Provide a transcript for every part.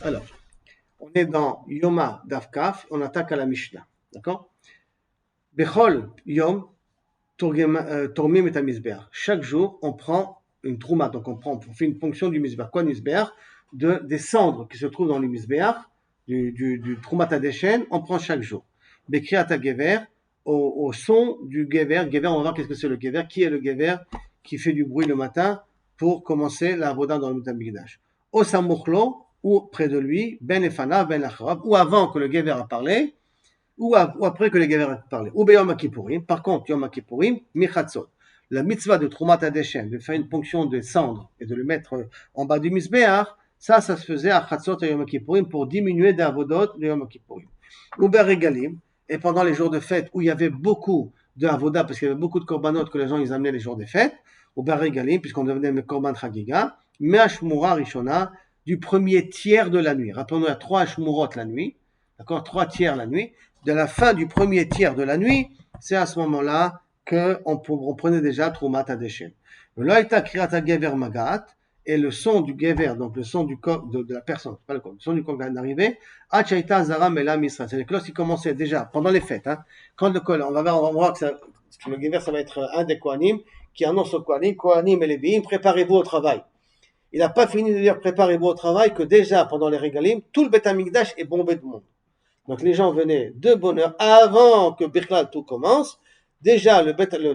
Alors, on est dans Yoma Davkaf, on attaque à la Mishnah. D'accord? Bechol Yom Tormim et Mizbeach. Chaque jour, on prend une trouma, donc on fait une ponction du Mizbeach. Quoi, Mizbeach? Des cendres qui se trouvent dans le Mizbeach, du Troumat Hadeshen, on prend chaque jour. Bekriat HaGever, au son du Gever. Gever, on va voir qu'est-ce que c'est le Gever. Qui est le Gever qui fait du bruit le matin pour commencer la Avoda dans le Mutamigdash? Au Samuchlo, ou près de lui, Ben Efana, Ben Acharab, ou avant que le Gever a parlé, ou après que les Gever aient parlé. Ou Yom Kippourim. Par contre, Yom Kippourim, Michatzot. La mitzvah de Troumat Hadeshen, de faire une ponction de cendre et de le mettre en bas du Mizbeach, ça se faisait à Chatzot et Yom Kippourim pour diminuer des avodot de Yom Kippourim. Ou Regalim, et pendant les jours de fête où il y avait beaucoup de avoda, parce qu'il y avait beaucoup de korbanot que les gens ils amenaient les jours des fêtes, ou Regalim, puisqu'on devenait le korban chagiga, Me'ashmura Rishona, du premier tiers de la nuit. Rappelons-nous, il y a 3 Ashmurot la nuit, d'accord, 3 tiers la nuit. De la fin du premier tiers de la nuit, c'est à ce moment-là qu'on prenait déjà Troumat Hadeshen. L'Oïta Kriat HaGever Magat, et le son du Gever, donc le son du corps de la personne, pas le corps, le son du corps vient d'arriver, Achaita Zara Mela Misra. C'est-à-dire que lorsqu'il commençait déjà, pendant les fêtes, hein, quand le Kohen, on va voir que le Gever, ça va être un des Kohanim, qui annonce aux Kohanim et les Lévi'im, préparez-vous au travail. Il n'a pas fini de dire préparez-vous au travail, que déjà, pendant les Regalim, tout le Beth Amikdash est bombé de monde. Donc les gens venaient de bonne heure avant que Birklal tout commence. Déjà,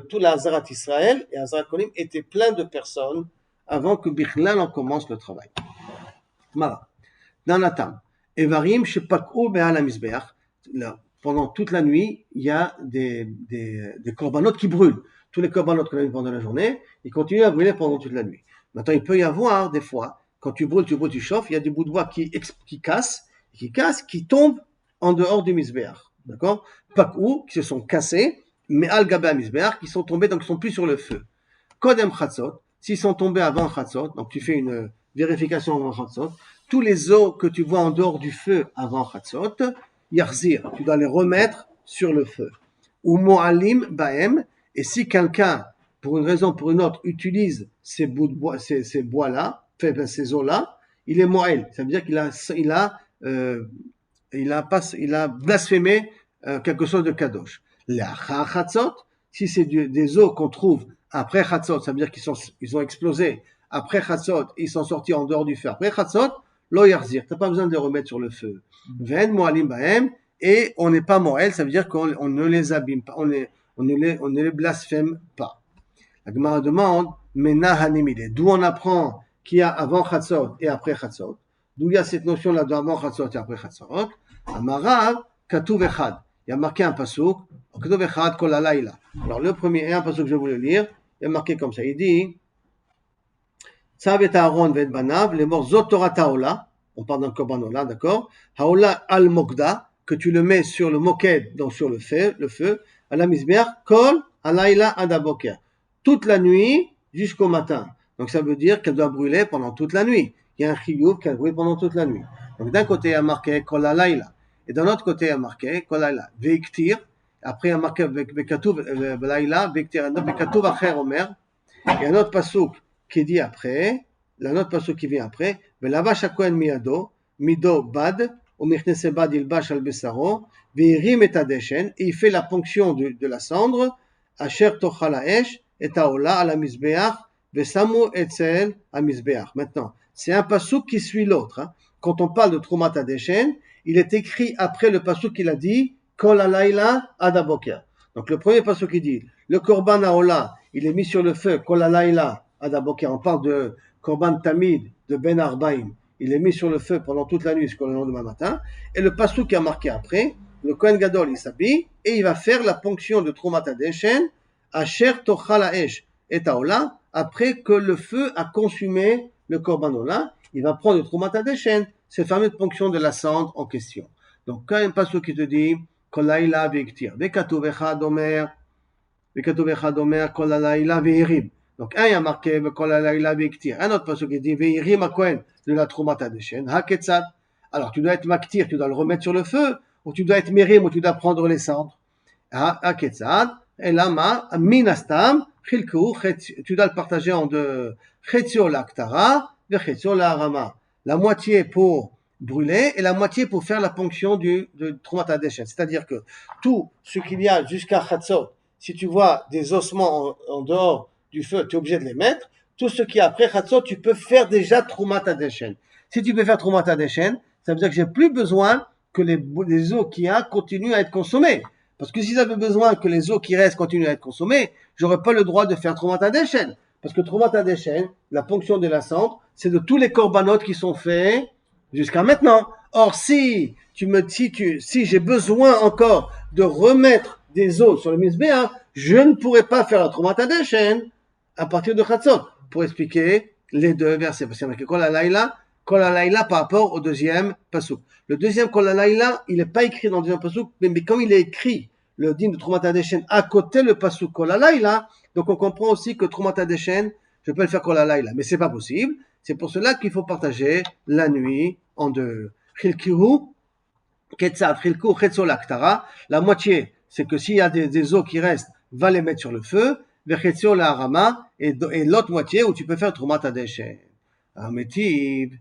tout l'Azarat Israël et Azarat Kolim était plein de personnes avant que Birklal en commence le travail. Mara. Dans la table. Evarim shepakou be'al hamizbeach. Pendant toute la nuit, il y a des corbanotes qui brûlent. Tous les corbanotes qu'on a eu pendant la journée, ils continuent à brûler pendant toute la nuit. Maintenant, il peut y avoir des fois, quand tu brûles, tu chauffes, il y a des bouts de bois qui cassent, qui tombent en dehors du Mizbeach. D'accord? Pakou, qui se sont cassés, mais al gaba Mizbeach, qui sont tombés, donc ils sont plus sur le feu. Kodem Chatzot, s'ils sont tombés avant Chatzot, donc tu fais une vérification avant Chatzot, tous les os que tu vois en dehors du feu avant Chatzot, Yarzir, tu dois les remettre sur le feu. Ou Mo'alim Baem, et si quelqu'un, pour une raison ou pour une autre, utilise ces bouts de bois, ces bois-là, ces os-là, il est Mo'el. Ça veut dire qu'il a blasphémé quelque chose de kadosh. L'achar chatzot, si c'est des os qu'on trouve après chatzot, ça veut dire qu'ils ont explosé. Après chatzot, ils sont sortis en dehors du feu. Après chatzot, lo yarzir, t'as pas besoin de les remettre sur le feu. Ven moalim bahem, et on n'est pas moel, ça veut dire qu'on ne les abîme pas, on ne les blasphème pas. La Gemara demande, mais nahanimide, d'où on apprend qu'il y a avant chatzot et après chatzot. D'où il y a cette notion-là d'avant chatzot et après chatzot. Amarav, katuv echad. Il y a marqué un pasuk, katuv echad kol halayla. Alors le premier, et un pasuk que je voulais lire, il y a marqué comme ça, il dit, Tzav et Aaron ve banav, les morts zot Torah haola, on parle d'un korban ola, d'accord, haola al mokda, que tu le mets sur le moked, donc sur le feu, à la misbeach, kol halayla adaboker. Toute la nuit jusqu'au matin. Donc ça veut dire qu'elle doit brûler pendant toute la nuit. Il y a un chiyuv qu'elle brûle pendant toute la nuit. Donc d'un côté il y a marqué kol halayla, et d'un autre côté il y a marqué kol halayla veiktir. Après il y a marqué bekatuv halayla veiktir. Bekatuv acher omer. Il y a un autre pasuk qui dit après, la note pasuk qui vient après, velavash hakohen miyado mido bad umichnese bad ilbash al besaro veirim et adeshen, et il fait la ponction de la cendre asher tochal haesh et haola à la misbeach vesamu etzel à misbeach. Maintenant, c'est un pasuk qui suit l'autre. Hein. Quand on parle de Troumat Hadeshen, il est écrit après le pasuk qu'il a dit kol halayla ad haboker. Donc le premier pasuk qui dit le korban haola, il est mis sur le feu kol halayla ad haboker. On parle de korban tamid de ben arbaim. Il est mis sur le feu pendant toute la nuit jusqu'au lendemain matin. Et le pasuk qui a marqué après, le Kohen Gadol il s'habille et il va faire la ponction de Troumat Hadeshen Asher tochal haesh et haola, après que le feu a consumé le korban ola, il va prendre le Troumat Hadeshen, cette fameuse ponction de la cendre en question. Donc quand il y a un pasuk qui te dit kol halayla veiktir, vekatuv echad omer kol halayla veirim. Donc un il y a marqué kol halayla veiktir, un autre pasuk qui dit veirim hakohen de la Troumat Hadeshen, haketzad. Alors tu dois être maktir, tu dois le remettre sur le feu, ou tu dois être merim, ou tu dois prendre les cendres. Haketzad. Et là, minastam, chilkou, tu dois le partager en deux. Chetzio l'aktara, vechetsio la harama. La moitié pour brûler et la moitié pour faire la ponction de Trumat HaDeshen. C'est-à-dire que tout ce qu'il y a jusqu'à Chatzot, si tu vois des ossements en dehors du feu, tu es obligé de les mettre. Tout ce qui est après Chatzot, tu peux faire déjà Trumat HaDeshen. Si tu peux faire Trumat HaDeshen, ça veut dire que j'ai plus besoin que les eaux qu'il y a continuent à être consommées. Parce que si j'avais besoin que les eaux qui restent continuent à être consommées, j'aurais pas le droit de faire Trumat HaDeshen. Parce que Trumat HaDeshen, la ponction de la cendre, c'est de tous les corbanotes qui sont faits jusqu'à maintenant. Or, si j'ai besoin encore de remettre des eaux sur le misbéach, je ne pourrais pas faire la Trumat HaDeshen à partir de Chatzot. Pour expliquer les deux versets. Parce qu'il y a marqué Kol Halayla par rapport au deuxième pasuk. Le deuxième Kol Halayla, il n'est pas écrit dans le deuxième pasuk, mais comme il est écrit le din de Trumat HaDeshen à côté le pasuk Kol Halayla, donc on comprend aussi que Trumat HaDeshen, je peux le faire Kol Halayla, mais c'est pas possible. C'est pour cela qu'il faut partager la nuit en deux. Chilkihu, Ketzad, Chilku, Chetzol Aktara. La moitié, c'est que s'il y a des eaux qui restent, va les mettre sur le feu. Vechetzo la Harama, et l'autre moitié où tu peux faire Trumat HaDeshen. Ametib,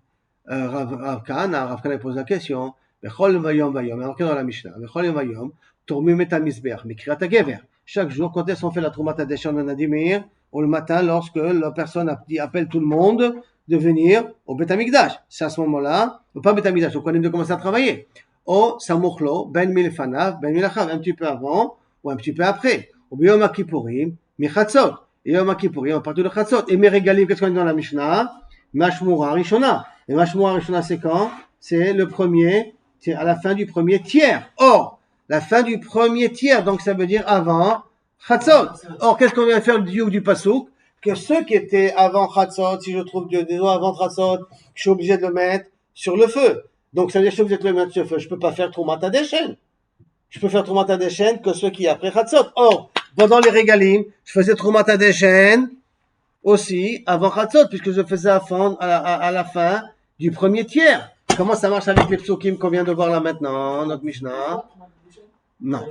Rav Kahana pose la question. Bechol vayom vayom, marqué dans la Mishnah. Bechol vayom, Tormim et Misbeach, Mikriat HaGever. Chaque jour, quand est-ce qu'on fait la Trumat HaDeshen en Nadimir? Ou le matin, lorsque la personne appelle tout le monde de venir au Beth Amikdash. C'est à ce moment-là, ou pas Beth Amikdash, donc on est de commencer à travailler. Au Samuchlo, Ben Milfanav, Ben Milachav, un petit peu avant ou un petit peu après. Au Biyom HaKippurim, Michatzot. Et Yom HaKippurim, on part de Chatzot. Et Meregalim, qu'est-ce qu'on dit dans la Mishnah? Mashmura Rishona. Et Mashmura Rishona, c'est quand? C'est le premier, c'est à la fin du premier tiers. Or, la fin du premier tiers, donc ça veut dire avant Chatzot. Or, qu'est-ce qu'on vient faire du diouk du Passouk? Que ceux qui étaient avant Chatzot, si je trouve des eaux avant Chatzot, je suis obligé de le mettre sur le feu. Donc, ça veut dire que je suis obligé de le mettre sur le feu. Je peux pas faire Trumat HaDeshen. Je peux faire Trumat HaDeshen que ceux qui après Chatzot. Or, pendant les régalim, je faisais Trumat HaDeshen aussi avant Chatzot, puisque je faisais à la fin du premier tiers. Comment ça marche avec les psukim qu'on vient de voir là maintenant, notre Mishnah? Non.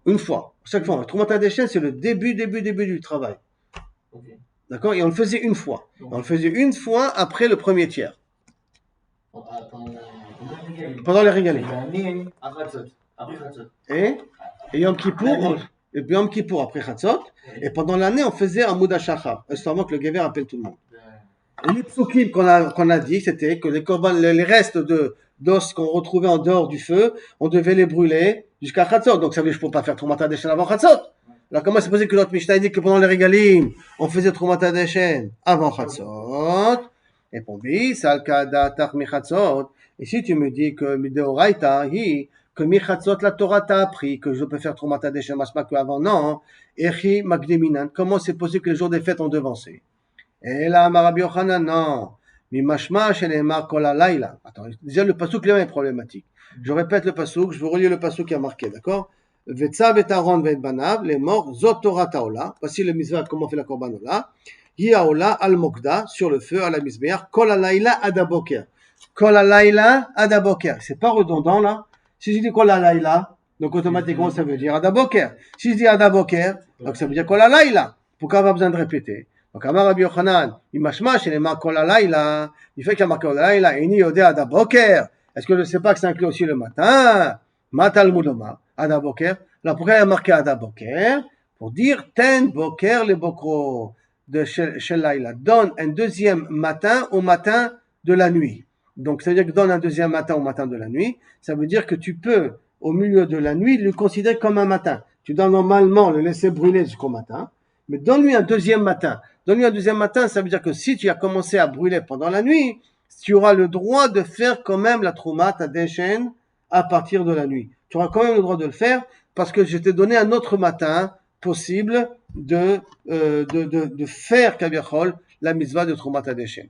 Une fois. Chaque fois. Trumat HaDeshen, c'est le début du travail. Okay. D'accord? Et on le faisait une fois. On le faisait une fois après le premier tiers. Pendant les régalim. Et Yom Kippour après Chatzot. Et pendant l'année, on faisait un Mouda Shachar. Justement que le Gever appelle tout le monde. Et les psukim qu'on a dit, c'était que les restes d'os qu'on retrouvait en dehors du feu, on devait les brûler jusqu'à Chatzot. Donc ça veut dire que je ne peux pas faire Trumat HaDeshen avant Chatzot. Alors comment c'est possible que notre Mishnah dit que pendant les régalim, on faisait Trumat HaDeshen avant Chatzot? Et pour lui, Salkada Tach Michatzot. Et si tu me dis que Mideoraita, que Michatzot la Torah t'a appris que je peux faire Trumat HaDeshen, pas que avant, non. Echi Magdeminan. Comment c'est possible que les jours des fêtes ont devancé? Et là, Rabbi Yochanan, non. Mimashma shenemar kol halayla. Attends, déjà le pasuk là est problématique. Je répète le pasuk, je vous relis le pasuk qui a marqué, d'accord? Vetzav et Aaron et Banav, les morts, Zot Torah Taola. Voici le misvah, comment on fait la korban ola. Hi haola al mokda, sur le feu, à la misbeach, kol halayla adaboker. Kol halayla adaboker. C'est pas redondant là. Si je dis kol halayla, donc automatiquement ça veut dire adaboker. Si je dis adaboker, donc ça veut dire kol halayla. Pourquoi avoir besoin de répéter? Donc, Amar Rabbi Yochanan, Imashma, Shenema Kol Halayla, il fait qu'il y a marqué Kol Halayla, Ini Yodea Ada Boker. Est-ce que je ne sais pas que ça inclut aussi le matin? Matal Mudoma, Ada Boker. Alors, pourquoi il y a marqué Ada Boker? Pour dire Ten Boker le Bokro de Shelaila. Donne un deuxième matin au matin de la nuit. Donc, ça veut dire que donne un deuxième matin au matin de la nuit. Ça veut dire que tu peux, au milieu de la nuit, le considérer comme un matin. Tu dois normalement le laisser brûler jusqu'au matin. Mais donne-lui un deuxième matin. Donne-lui un deuxième matin, ça veut dire que si tu as commencé à brûler pendant la nuit, tu auras le droit de faire quand même la Trumat HaDeshen à partir de la nuit. Tu auras quand même le droit de le faire parce que je t'ai donné un autre matin possible de faire Kaviachol la mitzvah de Trumat HaDeshen.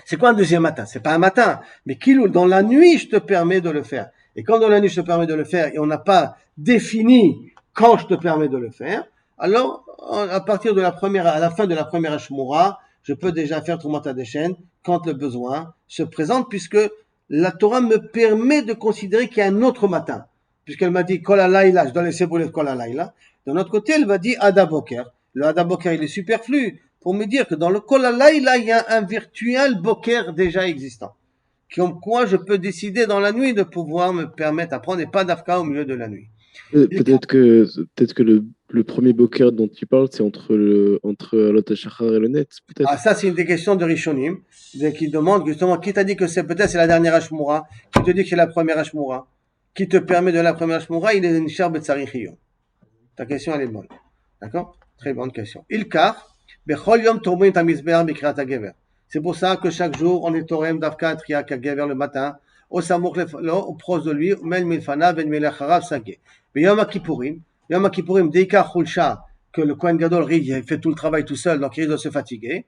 C'est quoi un deuxième matin? C'est pas un matin, mais dans la nuit, je te permets de le faire. Et quand dans la nuit, je te permets de le faire et on n'a pas défini quand je te permets de le faire, alors, à partir de à la fin de la première Ashmura, je peux déjà faire Trumat HaDeshen quand le besoin se présente, puisque la Torah me permet de considérer qu'il y a un autre matin. Puisqu'elle m'a dit Kol Halayla, je dois laisser brûler Kol Halayla. D'un autre côté, elle m'a dit Ada Boker. Le Ada Boker, il est superflu pour me dire que dans le Kol Halayla, il y a un virtuel Boker déjà existant. Comme quoi je peux décider dans la nuit de pouvoir me permettre d'apprendre et pas d'Afka au milieu de la nuit. Peut-être que le premier boker dont tu parles, c'est entre Alot HaShachar et le Net, Ah, peut-être. ça, c'est une des questions de Rishonim, qui demande justement, qui t'a dit que peut-être c'est la dernière Ashmoura, qui te dit que c'est la première Ashmoura, qui te permet de la première Ashmoura, il est une Nishar Betzarichiyom. Ta question, elle est bonne. D'accord? Très bonne question. Ilkar, Bechol Yom Tormim Tamizbeach Bikrat HaGever. C'est pour ça que chaque jour, on est Torem Davka Triak HaGever le matin, au Samouk Lefalo, au proche de lui, Mel Milfana, Ben Melacharav Sagé. Mais Yom HaKippurim, Deikar Chulcha, que le Kohen Gadol il fait tout le travail tout seul, donc il risque de se fatiguer.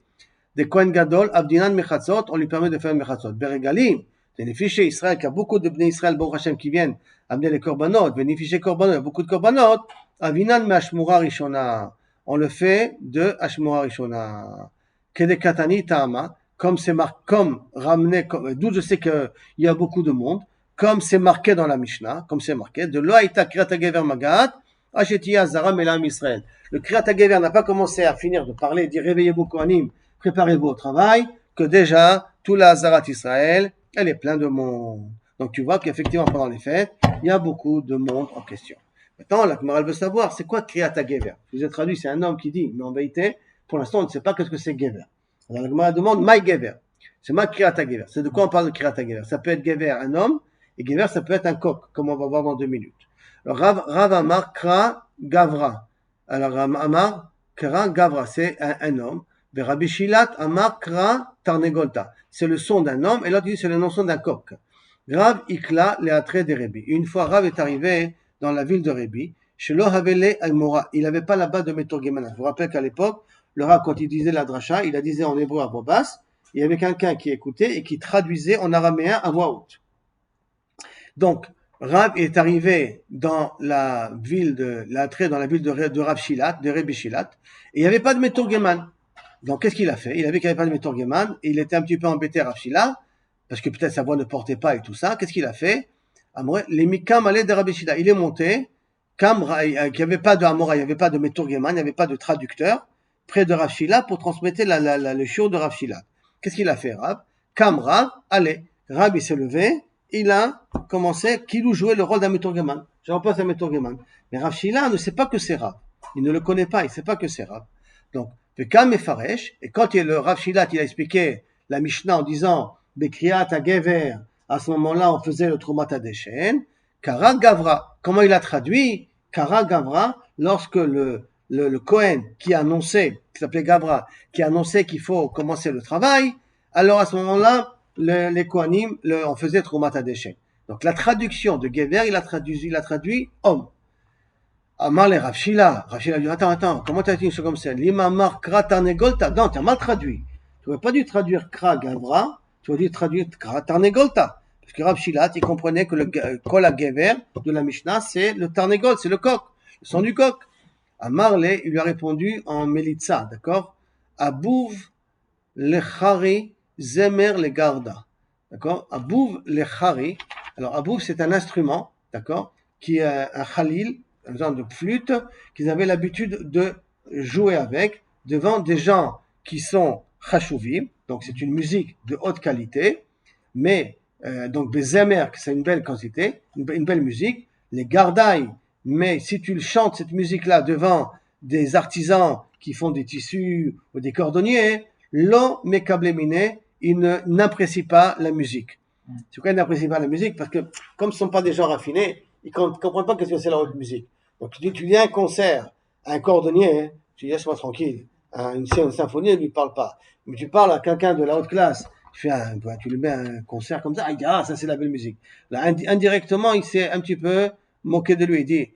Des Kohen Gadol, Abdinan Mechatzot, on lui permet de faire Mechatzot. Beregalim, c'est les fichiers Israël, qu'il y a beaucoup de Bnei Israël, Baruch Hashem, qui viennent amener les korbanot, bénéficier korbanot, il y a beaucoup de korbanot, Avinan me Hashmura Rishona. On le fait de Hashmura Rishona. Kedekatani Ta'ama, comme c'est marqué, comme ramené, d'où je sais qu'il y a beaucoup de monde, comme c'est marqué dans la Mishnah, comme c'est marqué, de Loaïta Kriyat HaGever Magat, Ashetia Azara Melam Israël. Le Kriyat HaGever n'a pas commencé à finir de parler, d'y réveiller vos Kohanim, préparez-vous au travail, que déjà, tout la Hazarat Israël, elle est pleine de monde. Donc tu vois qu'effectivement, pendant les fêtes, il y a beaucoup de monde en question. Maintenant, la Gemara veut savoir, c'est quoi Kriyat HaGever? Je vous ai traduit, c'est un homme qui dit, mais en vérité, pour l'instant, on ne sait pas qu'est-ce que c'est Gever. Alors la Gemara demande, My Gever. C'est ma Kriyat HaGever. C'est de quoi on parle de Kriyat HaGever? Ça peut être Gever, un homme, et Gever, ça peut être un coq, comme on va voir dans 2 minutes. Alors Rav Amar Kra Gavra. Alors Rav Amar Kra Gavra, c'est un homme. Rabbi Shilat Amar Kra Tarnegolta. C'est le son d'un homme, et l'autre dit c'est le son d'un coq. Rav Ikla le attraits des Rebbi. Une fois Rav est arrivé dans la ville de Rebbi, chez lo Havele al-Mora. Il n'avait pas là-bas de Metorgemana. Je vous rappelle qu'à l'époque, le Rav, quand il disait la dracha, il la disait en hébreu à voix basse. Il y avait quelqu'un qui écoutait et qui traduisait en araméen à voix haute. Donc, Rav est arrivé dans la ville de Rav Shilat, de Rebbi Shilat, et il n'y avait pas de Metorgeman. Donc, qu'est-ce qu'il a fait? Il a vu qu'il n'y avait pas de Metorgeman, et il était un petit peu embêté Rav Shilat, parce que peut-être sa voix ne portait pas et tout ça. Qu'est-ce qu'il a fait? Les Mikam allaient de Rabbi Shilat. Il est monté, qu'il n'y avait pas de Amora, il n'y avait pas de Metorgeman, il n'y avait pas de traducteur, près de Rav Shilat pour transmettre le shiur de Rav Shilat. Qu'est-ce qu'il a fait, Rav? Kam Rav, allez. Rav, il s'est levé, il a commencé, Kilou jouait le rôle d'un Metorgeman. Je remplace un Metorgeman. Mais Rav Shilat ne sait pas que c'est Rav. Il ne le connaît pas, il ne sait pas que c'est Rav. Donc, Kam et Faresh, et quand le Rav Shilat, il a expliqué la Mishnah en disant, Bekriyat HaGever, à ce moment-là, on faisait le Trumat HaDeshen, Kara Gavra. Comment il a traduit? Kara Gavra, lorsque le Kohen qui annonçait, qui s'appelait Gavra, qui annonçait qu'il faut commencer le travail, alors à ce moment-là, les Kohanim, on faisait Trumat HaDeshen. Donc la traduction de Gever, il a traduit homme. Amar le Rav Shila. Rav Shila dit, attends, comment tu as dit une chose comme ça? L'imamar Kra Tarnegolta. Non, tu as mal traduit. Tu n'aurais pas dû traduire Kra Gavra, tu aurais dû traduire Kra Tarnegolta. Parce que Rav Shilat, il comprenait que le Kol HaGever de la Mishnah, c'est le Tarnegol, c'est le coq, le son du coq. Amarle, il lui a répondu en Melitza, d'accord? Abouv lechari zemer le garda. D'accord? Abouv lechari. Alors, Abouv, c'est un instrument, d'accord? Qui est un khalil, un genre de flûte, qu'ils avaient l'habitude de jouer avec devant des gens qui sont chashuvim. Donc, c'est une musique de haute qualité, mais donc Bezemer, c'est une belle quantité, une belle musique. Les gardailles, mais si tu chantes cette musique-là devant des artisans qui font des tissus ou des cordonniers, lo mekablemine, ils n'apprécient pas la musique. C'est pourquoi ils n'apprécient pas la musique? Parce que comme ce ne sont pas des gens raffinés, ils ne comprennent pas ce que c'est la haute musique. Donc tu dis à un concert, à un cordonnier, tu dis laisse-moi tranquille. Une symphonie, il ne lui parle pas. Mais tu parles à quelqu'un de la haute classe, tu lui mets un concert comme ça, il dit ah ça c'est la belle musique. Là, indirectement, il s'est un petit peu moqué de lui. Il dit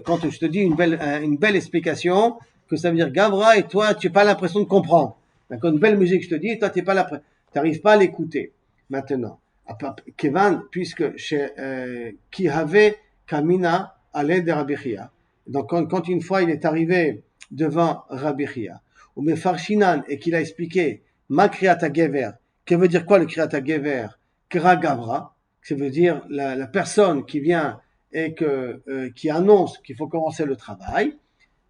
quand je te dis une belle explication, que ça veut dire Gavra et toi tu n'as pas l'impression de comprendre. D'accord, une belle musique je te dis, et toi tu n'arrives pas à l'écouter. Maintenant, Kevan, puisque chez qui avait Kamina à l'aide de Rabbi Chia. Donc quand une fois il est arrivé devant Rabbi Chia, ou Mefarshinan, et qu'il a expliqué Ma Kriyat HaGever, que veut dire quoi le Kriyat HaGever? Kra Gavra, ça veut dire la personne qui vient et qui annonce qu'il faut commencer le travail.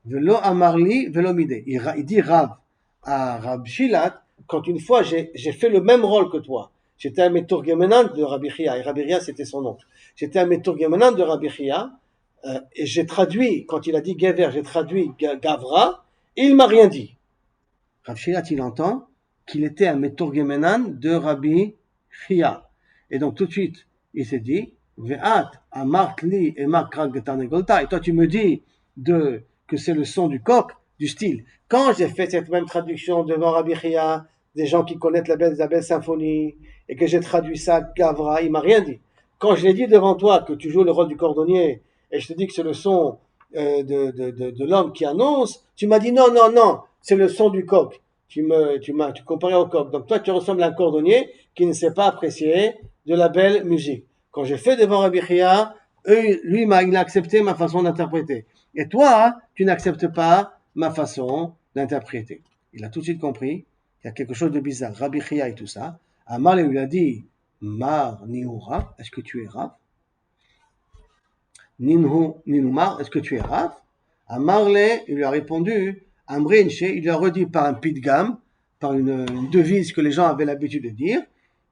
Velo Amarli, Velo Mide. Il dit Rav à Rab Shilat, quand une fois j'ai fait le même rôle que toi, J'étais un Meturgemenan de Rabbi Chia, et Rabbi Chia c'était son oncle. J'étais un Meturgemenan de Rabbi Chia, et j'ai traduit, quand il a dit Gever, j'ai traduit Gavra, et il m'a rien dit. Rav Shilat, il entend qu'il était un Meturgemenan de Rabbi Chia. Et donc tout de suite, il s'est dit, Ve'at, amart li emak rak getanegolta. Et toi tu me dis que c'est le son du coq, du style. Quand j'ai fait cette même traduction devant Rabbi Chia, des gens qui connaissent la belle symphonie, et que j'ai traduit ça Gavra, il m'a rien dit. Quand je l'ai dit devant toi que tu joues le rôle du cordonnier, et je te dis que c'est le son de l'homme qui annonce, tu m'as dit non, non, non, c'est le son du coq. Tu comparais au coq. Donc toi, tu ressembles à un cordonnier qui ne sait pas apprécier de la belle musique. Quand j'ai fait devant Rabbi Chia, lui, il a accepté ma façon d'interpréter. Et toi, tu n'acceptes pas ma façon d'interpréter. Il a tout de suite compris qu'il y a quelque chose de bizarre. Rabbi Chia et tout ça. Amar lui a dit, Mar Nihu Rav, est-ce que tu es Rav? Ninumar, est-ce que tu es Rav? Amarle, il lui a répondu, Amrinche, il lui a redit par un pidgam, par une devise que les gens avaient l'habitude de dire,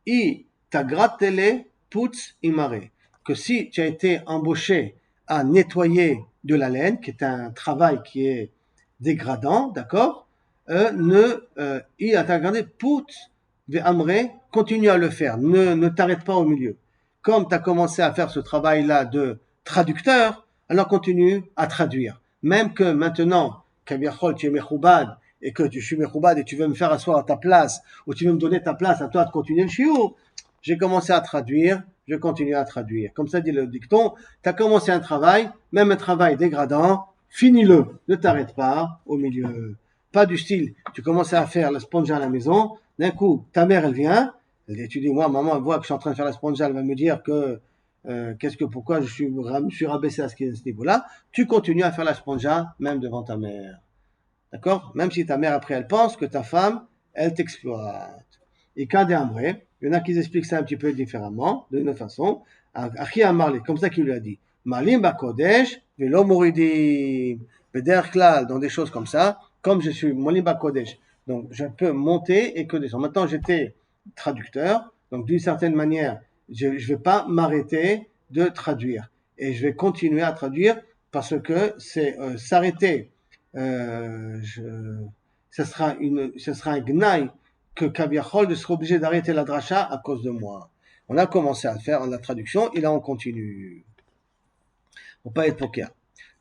I tagratele putz imare, que si tu as été embauché à nettoyer de la laine, qui est un travail qui est dégradant, d'accord, I tagratele putz ve amre, continue à le faire, ne t'arrête pas au milieu. Comme tu as commencé à faire ce travail-là de traducteur, alors continue à traduire. Même que maintenant, Kabiachol, tu es Mechoubad, et que tu suis Mechoubad et tu veux me faire asseoir à ta place, ou tu veux me donner ta place à toi de continuer le shiur, j'ai commencé à traduire, je continue à traduire. Comme ça dit le dicton, tu as commencé un travail, même un travail dégradant, finis-le, ne t'arrête pas au milieu. Pas du style, tu commences à faire la sponge à la maison, d'un coup, ta mère, elle vient, tu dis, moi, maman, elle voit que je suis en train de faire la sponge, elle va me dire que pourquoi je me suis rabaissé à ce niveau-là, tu continues à faire la sponja même devant ta mère. D'accord? Même si ta mère, après, elle pense que ta femme, elle t'exploite. Et quand vrai, il y en a qui expliquent ça un petit peu différemment, d'une autre façon. Achi Amarle, comme ça qu'il lui a dit. Malim Bakodesh, Velo Moridim. Beder Klal, dans des choses comme ça, comme je suis Malim Bakodesh. Donc, je peux monter et que descendre. Maintenant, j'étais traducteur, donc d'une certaine manière, je ne vais pas m'arrêter de traduire. Et je vais continuer à traduire parce que c'est s'arrêter. Ce sera un gnaï que Kaviachol sera obligé d'arrêter la dracha à cause de moi. On a commencé à faire la traduction et là on continue. Faut pas être poker.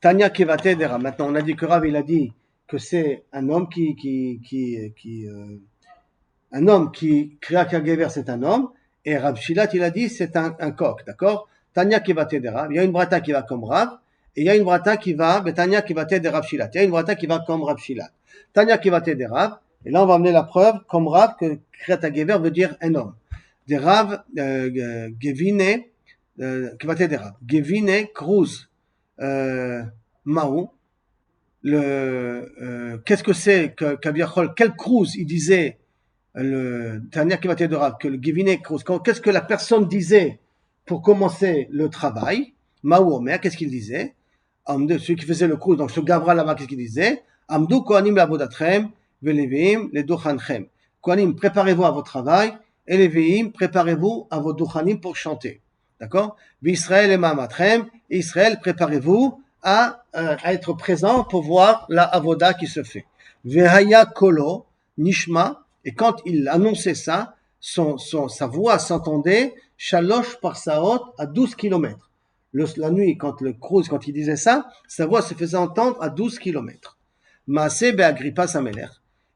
Tanya Kevate Dera. Maintenant on a dit que Rav il a dit que c'est un homme un homme qui Kriya Kagever c'est un homme. Et Rav Shilat, il a dit, c'est un coq, d'accord? Tanya qui va t'aider Rav. Il y a une brata qui va comme Rav. Et il y a une brata qui va, Tanya qui va t'aider Rav Shilat. Il y a une brata qui va comme Rav Shilat. Tanya qui va t'aider Rav. Et là, on va amener la preuve, comme Rav, que Kriyat Gever veut dire un homme. Des Rav, Gevine, qui va t'aider Rav. Gevine, Cruz, Maou. Qu'est-ce que c'est que Kabiachol? Quel Cruz il disait? Le dernier qui va t'aider de Rav, que le Givine Kruz, qu'est-ce que la personne disait pour commencer le travail? Maou Omer, qu'est-ce qu'il disait? Celui qui faisait le Kruz, donc ce Gavra là-bas, qu'est-ce qu'il disait? Amdou Kohanim Lavodatrem, Velevim, les Duchanchem. Kohanim, préparez-vous à votre travail, et les Veim, préparez-vous à vos Duchanim pour chanter. D'accord? Israël et Mahamatrem, Israël, préparez-vous à être présent pour voir la Avoda qui se fait. Vehaya Kolo, Nishma, et quand il annonçait ça, sa voix s'entendait, Shalosh par Saot, à 12 km. La nuit, quand il disait ça, sa voix se faisait entendre à 12 km. Maaseh Agrippa Sameler.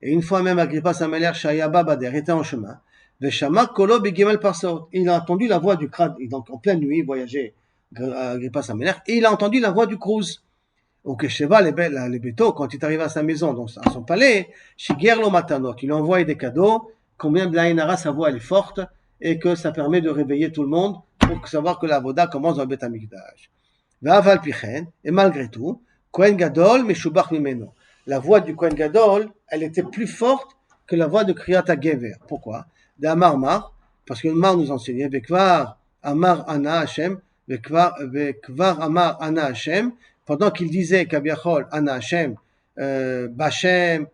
Et une fois même Agrippa Sameler, Shayaba Bader, était en chemin. Veshama Kolo Begimel par Saot. Il a entendu la voix du crâne, donc en pleine nuit, il voyageait Agrippa Sameler, et il a entendu la voix du Cruz. Donc Sheva, les bétos, quand il est arrivé à sa maison, donc à son palais, Shigerlo Matanot, il lui a envoyé des cadeaux, combien Blainara, sa voix elle est forte, et que ça permet de réveiller tout le monde, pour savoir que la voda commence dans le Beth Amikdash. Va'aval Pichen, et malgré tout, Kohen Gadol, Meshubach Mimeno. La voix du Kohen Gadol, elle était plus forte que la voix de Kriyat HaGever. Pourquoi? D'Amar Mar, parce que le Mar nous enseignait, Vekvar Amar Ana Hashem, Vekvar Amar Ana Hashem, pendant qu'il disait Kabiachol, Ana Hashem, Bachem,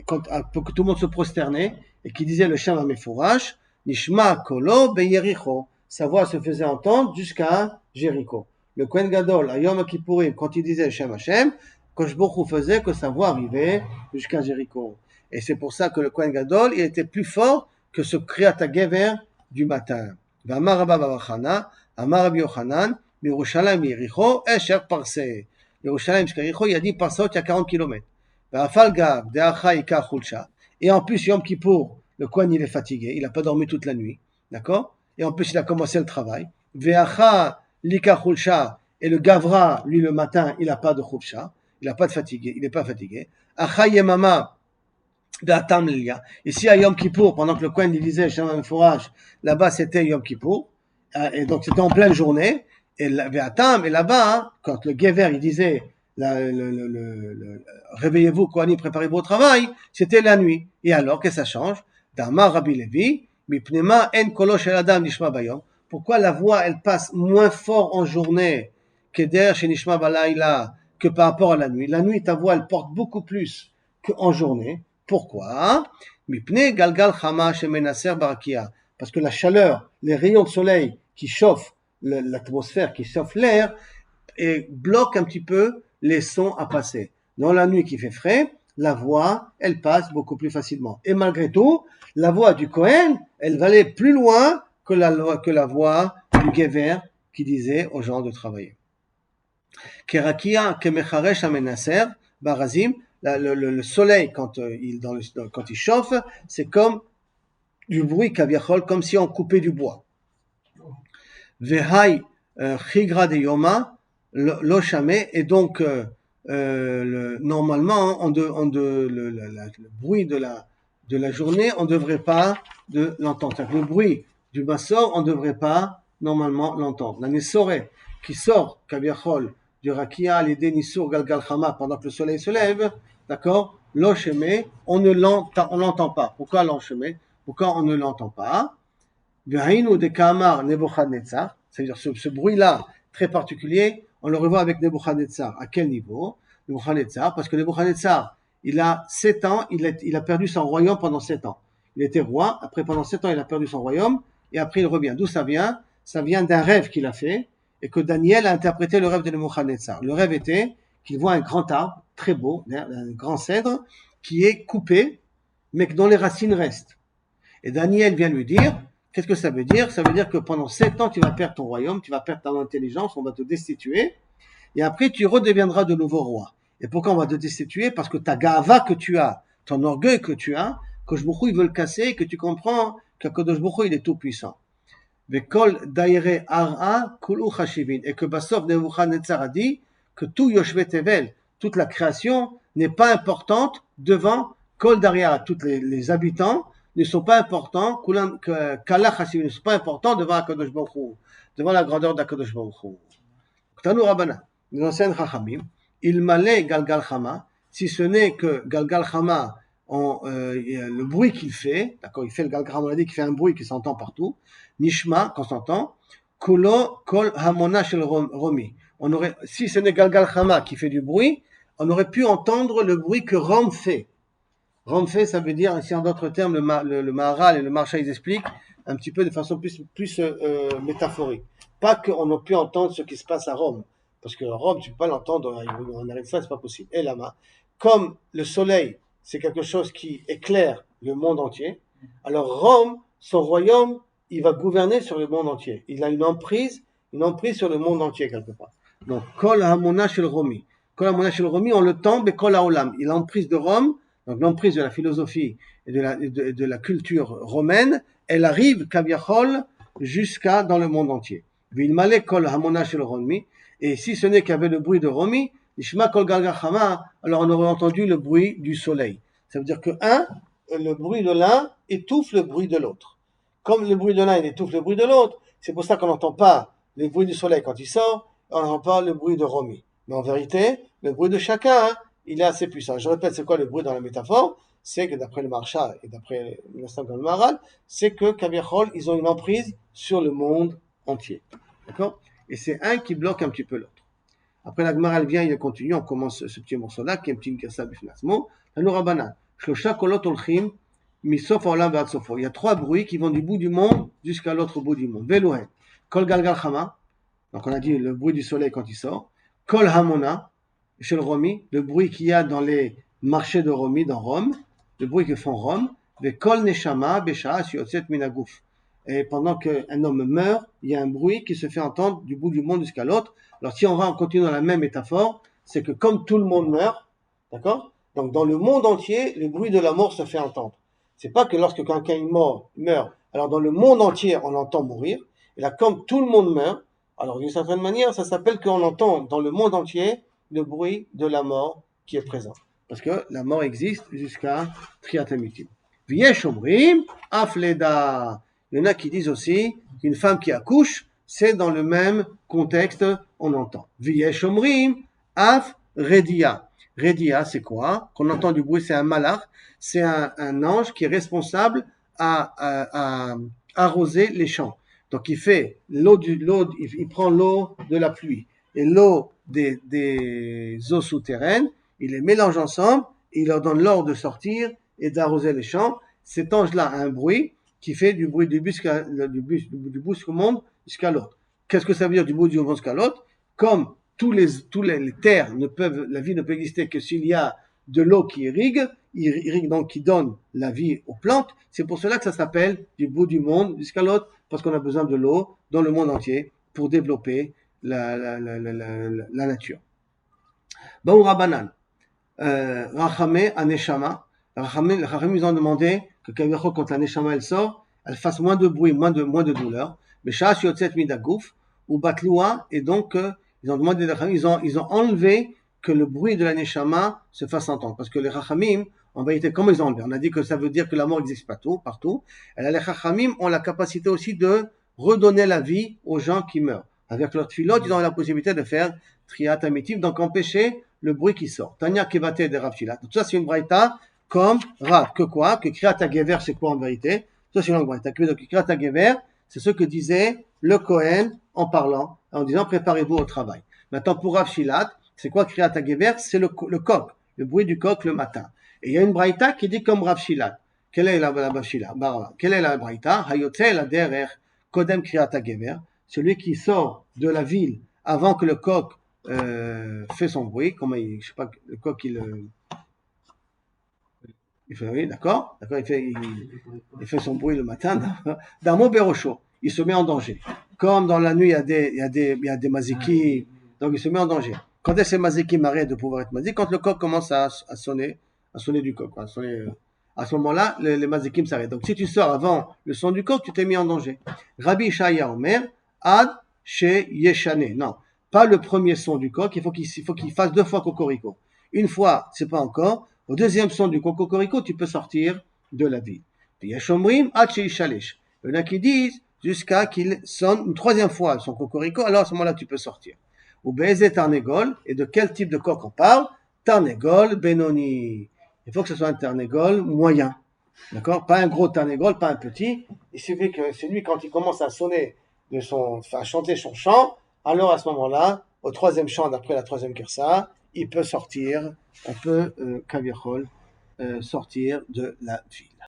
pour que tout le monde se prosternait, et qu'il disait le Shem Amefourash, Nishma kolo beyericho. Sa voix se faisait entendre jusqu'à Jéricho. Le Kohen Gadol, à Yom Kippourim, quand il disait Shem Hashem, Kosh Baruch Hu faisait que sa voix arrivait jusqu'à Jéricho. Et c'est pour ça que le Kohen Gadol, il était plus fort que ce Kriyat HaGever du matin. V'amar Rabba bar Chana, Amar Rabbi Yochanan, Mirushalayim Yericho, Esher Parseh. Yerushalayim jusqu'à Jéricho, il a dit Parsot, il y a 40 kilomètres. V'afal Gav, De'acha Ika Chulcha. Et en plus, Yom Kippour, le Kohen, il est fatigué, il n'a pas dormi toute la nuit. D'accord? Et en plus, il a commencé le travail. Ve'acha Lika Chulcha. Et le Gavra, lui, le matin, il n'a pas de Chulcha. Il n'a pas de fatigué, il n'est pas fatigué. Acha Yemama. Ici à Yom Kippour, pendant que le Kohen il disait Shema Meforash, là-bas c'était Yom Kippour, et donc c'était en pleine journée, et là-bas, quand le Gever il disait réveillez-vous, Kohanim, préparez-vous au travail, c'était la nuit. Et alors, qu'est-ce que ça change? D'Amar Rabbi Levi, Mipnema en kolo shel adam nishma bayom. Pourquoi la voix elle passe moins fort en journée qu'eder chez nishma balayla que par rapport à la nuit? La nuit, ta voix elle porte beaucoup plus qu'en journée. Pourquoi? Mipne galgal chama shemenaser barakia. Parce que la chaleur, les rayons de soleil qui chauffent l'atmosphère, qui chauffent l'air, et bloquent un petit peu les sons à passer. Dans la nuit qui fait frais, la voix, elle passe beaucoup plus facilement. Et malgré tout, la voix du Kohen, elle va aller plus loin que la voix du Gever qui disait aux gens de travailler. Kerakia kemecharesh amenaser barazim. Le soleil, quand il chauffe, c'est comme du bruit kaviachol, comme si on coupait du bois. Vehai chigra de yoma lo shame, et donc normalement, le bruit de la journée, on ne devrait pas l'entendre. Le bruit du bassor, on ne devrait pas normalement l'entendre. La Nessoré qui sort kaviachol du rakia l'idée nisur galgal chama pendant que le soleil se lève, d'accord, l'osheme, on l'entend pas. Pourquoi l'osheme? Pourquoi on ne l'entend pas? V'hainu de kamar Nebuchadnezzar, c'est-à-dire ce bruit-là très particulier, on le revoit avec Nebuchadnezzar. À quel niveau? Nebuchadnezzar, parce que Nebuchadnezzar, il a 7 ans, il a perdu son royaume pendant 7 ans. Il était roi, après pendant 7 ans, il a perdu son royaume, et après il revient. D'où ça vient? Ça vient d'un rêve qu'il a fait, et que Daniel a interprété le rêve de Nebuchadnezzar. Le rêve était qu'il voit un grand arbre, très beau, un grand cèdre, qui est coupé, mais que dont les racines restent. Et Daniel vient lui dire, qu'est-ce que ça veut dire? Ça veut dire que pendant 7 ans, tu vas perdre ton royaume, tu vas perdre ton intelligence, on va te destituer, et après tu redeviendras de nouveau roi. Et pourquoi on va te destituer? Parce que ta gava que tu as, ton orgueil que tu as, Kosh Baruch Hu, il veut le casser, et que tu comprends que Kosh Baruch Hu, il est tout puissant. Vekol daire ara kulu chashivin, et que Basov Nebuchadnezzar a dit que tout Yoshvet Tevel, toute la création n'est pas importante devant Kol daria, tous les habitants ne sont pas importants, Kala chashivin ne sont pas importants devant Akadosh Baruch Hu, devant la grandeur d'Akadosh Baruch Hu. Ktanu Rabbana, les anciens Chachamim, il malait Galgal Chama, si ce n'est que Galgal Chama, le bruit qu'il fait, d'accord, il fait le Galgal Chama, on a dit qu'il fait un bruit qui s'entend partout, Nishma, qu'on s'entend, Kulo Kol Hamona Shel Romi. Si ce n'est Galgal Chama qui fait du bruit, on aurait pu entendre le bruit que Rom fait. Rom fait, ça veut dire, ici en d'autres termes, le Maharal et le Marsha, ils expliquent un petit peu de façon plus métaphorique. Pas qu'on ait pu entendre ce qui se passe à Rome. Parce que Rome, tu ne peux pas l'entendre en arrêt de ça, c'est pas possible. Et là-bas, comme le soleil, c'est quelque chose qui éclaire le monde entier, alors Rome, son royaume, il va gouverner sur le monde entier. Il a une emprise sur le monde entier quelque part. Donc, Kol Hamona Shel Romi. Kol Hamona Shel Romi, on le tombe, et Kol Haolam. Il a l'emprise de Rome, donc l'emprise de la philosophie et de la culture romaine, elle arrive, Kaviachol, jusqu'à dans le monde entier. Vilmale Kol Hamona Shel Romi. Et si ce n'est qu'il y avait le bruit de Romi, Nishma Kol Galgal Chama, alors on aurait entendu le bruit du soleil. Ça veut dire que le bruit de l'un étouffe le bruit de l'autre. Comme le bruit de l'un il étouffe le bruit de l'autre, c'est pour ça qu'on n'entend pas le bruit du soleil quand il sort, on n'entend pas le bruit de Romi. Mais en vérité, le bruit de chacun, il est assez puissant. Je répète, c'est quoi le bruit dans la métaphore? C'est que d'après le Marsha et d'après l'instant comme le Maharal, c'est que Kaviachol, ils ont une emprise sur le monde entier. D'accord? Et c'est un qui bloque un petit peu l'autre. Après la Gemara vient, il continue, on commence ce petit morceau-là, qui est un petit Gersa Bifnasmo. Tanu Rabbanan, Shlosha kolot olchim, Misof OlamVad Sofo. Il y a 3 bruits qui vont du bout du monde jusqu'à l'autre bout du monde. Velouhen. Kol Galgal Chama. Donc on a dit le bruit du soleil quand il sort. Kol Hamona. Chez le Romi. Le bruit qu'il y a dans les marchés de Romi, dans Rome. Le bruit que font Rome. Ve Kol Neshama Besha Shiotset Minagouf. Et pendant qu'un homme meurt, il y a un bruit qui se fait entendre du bout du monde jusqu'à l'autre. Alors si on va continuer dans la même métaphore, c'est que comme tout le monde meurt, d'accord? Donc dans le monde entier, le bruit de la mort se fait entendre. C'est pas que lorsque quelqu'un meurt, alors dans le monde entier, on l'entend mourir. Et là, comme tout le monde meurt, alors d'une certaine manière, ça s'appelle qu'on entend dans le monde entier le bruit de la mort qui est présent. Parce que la mort existe jusqu'à Triat Amitim. V'yesh omrim afleda. Il y en a qui disent aussi qu'une femme qui accouche, c'est dans le même contexte, on entend. V'yesh omrim af redia. Redia, c'est quoi? Qu'on entend du bruit, c'est un malach, c'est un ange qui est responsable à arroser les champs. Donc il fait il prend l'eau de la pluie et l'eau des eaux souterraines, il les mélange ensemble, et il leur donne l'ordre de sortir et d'arroser les champs. Cet ange-là a un bruit qui fait du bruit du bout du monde jusqu'à l'autre. Qu'est-ce que ça veut dire du bout du monde jusqu'à l'autre? Comme les terres la vie ne peut exister que s'il y a de l'eau qui irrigue donc qui donne la vie aux plantes. C'est pour cela que ça s'appelle du bout du monde jusqu'à l'autre, parce qu'on a besoin de l'eau dans le monde entier pour développer la nature. Baou Rabanan, Rachamé Aneshama, Rachamé, ils ont demandé que quand la Neshama elle sort, elle fasse moins de bruit, moins de douleur. Mais Shah Yotzet Midagouf, ou Batloua, et donc ils ont demandé, ils ont enlevé que le bruit de la Neshama se fasse entendre. Parce que les Rachamim, en vérité, comment ils ont enlevé? On a dit que ça veut dire que la mort existe partout. Et là, les Rachamim ont la capacité aussi de redonner la vie aux gens qui meurent. Avec leur tfilot, ils ont la possibilité de faire triat amitiv, donc empêcher le bruit qui sort. Tanya Kevate de Rav Shila. Tout ça, c'est une braïta comme Rav. Que quoi? Que Kriat HaGever, c'est quoi en vérité? Ça, c'est une langue braïta. Donc, Kriat HaGever, c'est ce que disait le Kohen en parlant, en disant préparez-vous au travail. Maintenant, pour Rav Shilat, c'est quoi Kriat HaGever? C'est le coq, le bruit du coq le matin. Et il y a une braïta qui dit comme Rav Shilat. Quelle est la Quelle est la braïta? Hayotze la derer kodem Kriat HaGever. Celui qui sort de la ville avant que le coq fait son bruit, je sais pas, le coq il fait, oui, d'accord, il fait son bruit le matin, Damo Berocho, il se met en danger. Comme dans la nuit, il y a des mazikim, donc il se met en danger. Quand est-ce que ces mazikim arrêtent de pouvoir être mazik? Quand le coq commence à sonner du coq, à ce moment-là, les mazikim s'arrêtent. Donc si tu sors avant le son du coq, tu t'es mis en danger. Rabbi Shaya Omer, Ad She Yeshane. Non, pas le premier son du coq, il faut qu'il fasse 2 fois cocorico. Une fois, c'est pas encore. Au deuxième son du cocorico, tu peux sortir de la ville. Il y en a qui disent jusqu'à qu'il sonne une 3e fois son cocorico, alors à ce moment-là, tu peux sortir. Ou baiser tarnégol, et de quel type de coq on parle? Tarnégol benoni. Il faut que ce soit un tarnégol moyen. D'accord? Pas un gros tarnégol, pas un petit. Il suffit que c'est lui, quand il commence à sonner à chanter son chant, alors à ce moment-là, au 3e chant d'après la 3e kirsa, il peut sortir, on peut, sortir de la ville.